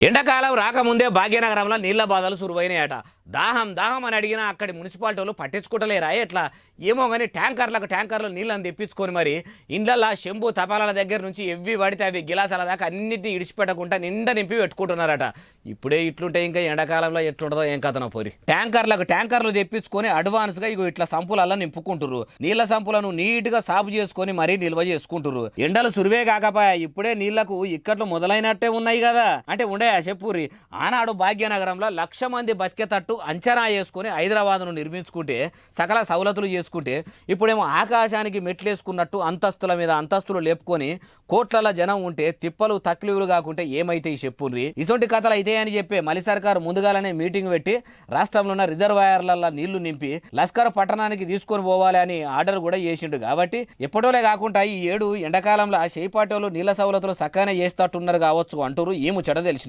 ఎండాకాలం రాకముందే భాగ్యనగరంలో నీళ్ల బాధలు సురువైనాయట. దాహం దాహం అని అడిగినా అక్కడి మున్సిపాలిటీ వాళ్ళు పట్టించుకుంటలేరా ఎట్లా ఏమో కానీ ట్యాంకర్లు నీళ్ళని తెప్పించుకొని మరి ఇండ్లల్లో చెంబు తపాలాల దగ్గర నుంచి ఎవ్వి పడితే అవి గిలాసాల దాకా అన్నింటినీ ఇడిచిపెట్టకుండా నిండా నింపి పెట్టుకుంటున్నారట. ఇప్పుడే ఇట్లుంటే ఇంకా ఎండాకాలంలో ఎట్లుంటుందో ఏం కథనో పోరి. ట్యాంకర్లు తెప్పించుకొని అడ్వాన్స్గా ఇగో ఇట్లా సంపులల్లో నింపుకుంటుర్రు. నీళ్ల సంపులను నీట్గా సాపు చేసుకొని మరీ నిల్వ చేసుకుంటుర్రు. ఎండలు సురువే కాకపోయా ఇప్పుడే నీళ్లకు ఇక్కట్లు మొదలైనట్టే ఉన్నాయి కదా. అంటే ఉండే చెప్పుర్రి ఆనాడు భాగ్యనగరంలో 1,00,000 మంది బతికేటట్టు అంచనా వేసుకొని హైదరాబాద్ను నిర్మించుకుంటే సకల సవలతులు చేసుకుంటే ఇప్పుడేమో ఆకాశానికి మెట్లేసుకున్నట్టు అంతస్తుల మీద అంతస్తులు లేపుకొని కోట్ల జనం ఉంటే తిప్పలు తక్లీవులు కాకుంటే ఏమైతే ఈ చెప్పుర్రి. ఇటువంటి కథలు అయితే అని చెప్పి మలి సర్కారు ముందుగానే మీటింగ్ పెట్టి రాష్ట్రంలో ఉన్న రిజర్వాయర్లలో నీళ్లు నింపి లస్కర్ పట్టణానికి తీసుకొని పోవాలి అని ఆర్డర్ కూడా చేసిండు. కాబట్టి ఎప్పటోలే కాకుండా ఈ ఏడు ఎండాకాలంలో చేపాటోళ్ళు నీళ్ల సవలతులు సక్కనే చేస్తట్టున్నారు కావచ్చు అంటారు. ఈ ముచ్చట తెలిసిన